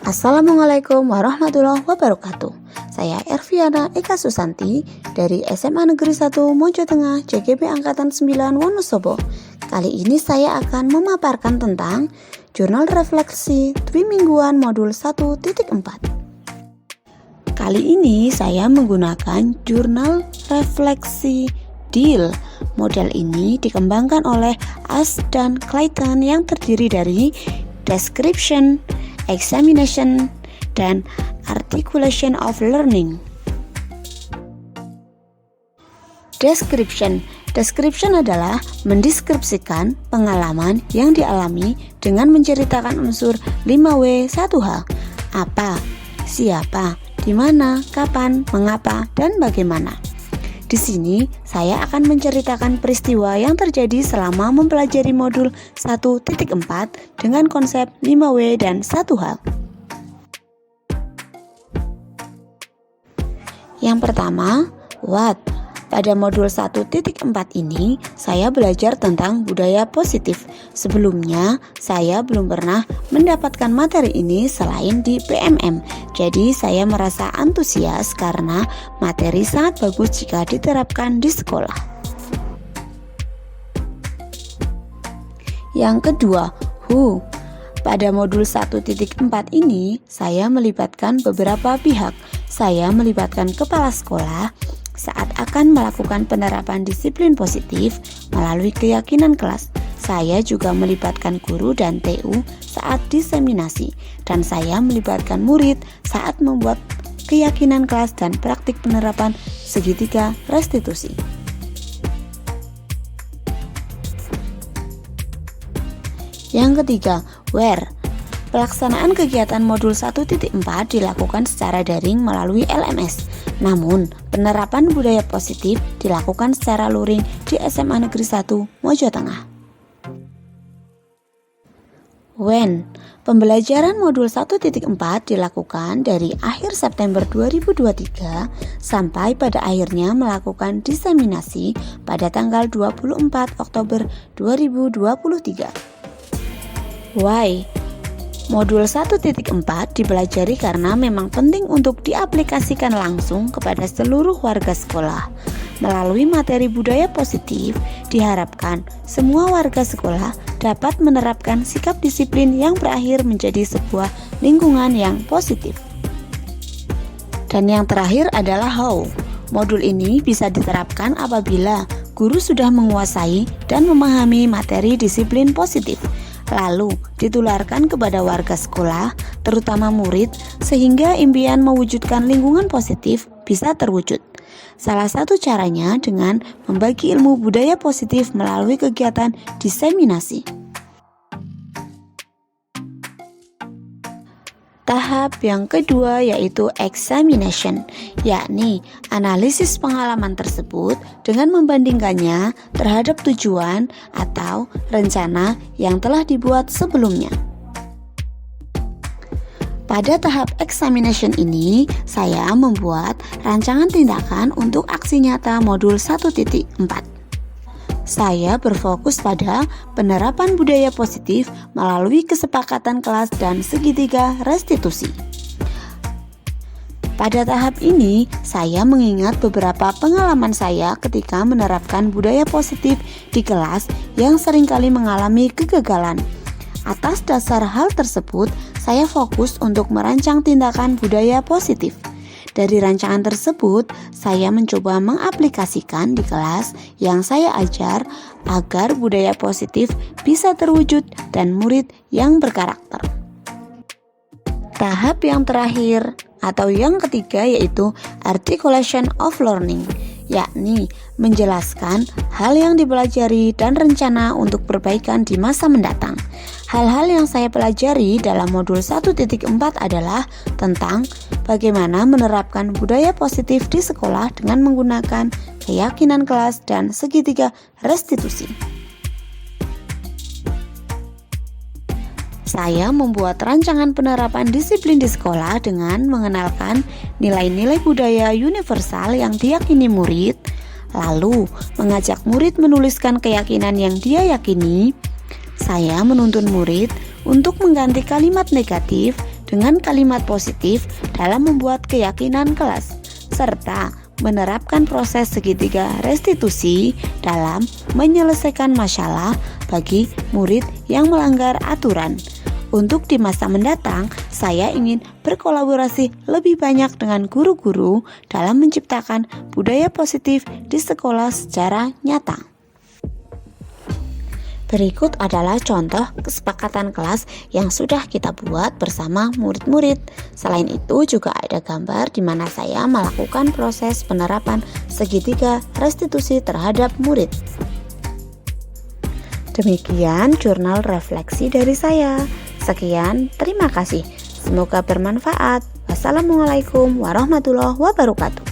Assalamualaikum warahmatullahi wabarakatuh. Saya Erviana Eka Susanti dari SMA Negeri 1 Mojo Tengah JGB Angkatan 9 Wonosobo. Kali ini saya akan memaparkan tentang Jurnal Refleksi Trimingguan Modul 1.4. Kali ini saya menggunakan Jurnal Refleksi DIL. Model ini dikembangkan oleh Ash dan Clayton yang terdiri dari Description, Examination, dan Articulation of Learning. Description adalah mendeskripsikan pengalaman yang dialami dengan menceritakan unsur 5W1H. Apa, siapa, di mana, kapan, mengapa, dan bagaimana. Di sini saya akan menceritakan peristiwa yang terjadi selama mempelajari modul 1.4 dengan konsep 5W dan 1H. Yang pertama, what? Pada modul 1.4 ini, saya belajar tentang budaya positif. Sebelumnya, saya belum pernah mendapatkan materi ini selain di PMM. Jadi, saya merasa antusias karena materi sangat bagus jika diterapkan di sekolah. Yang kedua, who? Pada modul 1.4 ini, saya melibatkan beberapa pihak. Saya melibatkan kepala sekolah saat akan melakukan penerapan disiplin positif melalui keyakinan kelas. Saya juga melibatkan guru dan TU saat diseminasi, dan saya melibatkan murid saat membuat keyakinan kelas dan praktik penerapan segitiga restitusi. Yang ketiga, where? Pelaksanaan kegiatan modul 1.4 dilakukan secara daring melalui LMS. Namun, penerapan budaya positif dilakukan secara luring di SMA Negeri 1 Mojo Tengah. When? Pembelajaran modul 1.4 dilakukan dari akhir September 2023 sampai pada akhirnya melakukan diseminasi pada tanggal 24 Oktober 2023. Why? Modul 1.4 dipelajari karena memang penting untuk diaplikasikan langsung kepada seluruh warga sekolah. Melalui materi budaya positif, diharapkan semua warga sekolah dapat menerapkan sikap disiplin yang berakhir menjadi sebuah lingkungan yang positif. Dan yang terakhir adalah how. Modul ini bisa diterapkan apabila guru sudah menguasai dan memahami materi disiplin positif, lalu ditularkan kepada warga sekolah, terutama murid, sehingga impian mewujudkan lingkungan positif bisa terwujud. Salah satu caranya dengan membagi ilmu budaya positif melalui kegiatan diseminasi. Tahap yang kedua yaitu examination, yakni analisis pengalaman tersebut dengan membandingkannya terhadap tujuan atau rencana yang telah dibuat sebelumnya. Pada tahap examination ini, saya membuat rancangan tindakan untuk aksi nyata modul 1.4. Saya berfokus pada penerapan budaya positif melalui kesepakatan kelas dan segitiga restitusi. Pada tahap ini, saya mengingat beberapa pengalaman saya ketika menerapkan budaya positif di kelas yang seringkali mengalami kegagalan. Atas dasar hal tersebut, saya fokus untuk merancang tindakan budaya positif. Dari rancangan tersebut, saya mencoba mengaplikasikan di kelas yang saya ajar agar budaya positif bisa terwujud dan murid yang berkarakter. Tahap yang terakhir atau yang ketiga yaitu Articulation of Learning, yakni menjelaskan hal yang dipelajari dan rencana untuk perbaikan di masa mendatang. Hal-hal yang saya pelajari dalam modul 1.4 adalah tentang bagaimana menerapkan budaya positif di sekolah dengan menggunakan keyakinan kelas dan segitiga restitusi. Saya membuat rancangan penerapan disiplin di sekolah dengan mengenalkan nilai-nilai budaya universal yang diyakini murid, lalu mengajak murid menuliskan keyakinan yang dia yakini. Saya menuntun murid untuk mengganti kalimat negatif dengan kalimat positif dalam membuat keyakinan kelas, serta menerapkan proses segitiga restitusi dalam menyelesaikan masalah bagi murid yang melanggar aturan. Untuk di masa mendatang, saya ingin berkolaborasi lebih banyak dengan guru-guru dalam menciptakan budaya positif di sekolah secara nyata. Berikut adalah contoh kesepakatan kelas yang sudah kita buat bersama murid-murid. Selain itu juga ada gambar di mana saya melakukan proses penerapan segitiga restitusi terhadap murid. Demikian jurnal refleksi dari saya. Sekian, terima kasih. Semoga bermanfaat. Wassalamualaikum warahmatullahi wabarakatuh.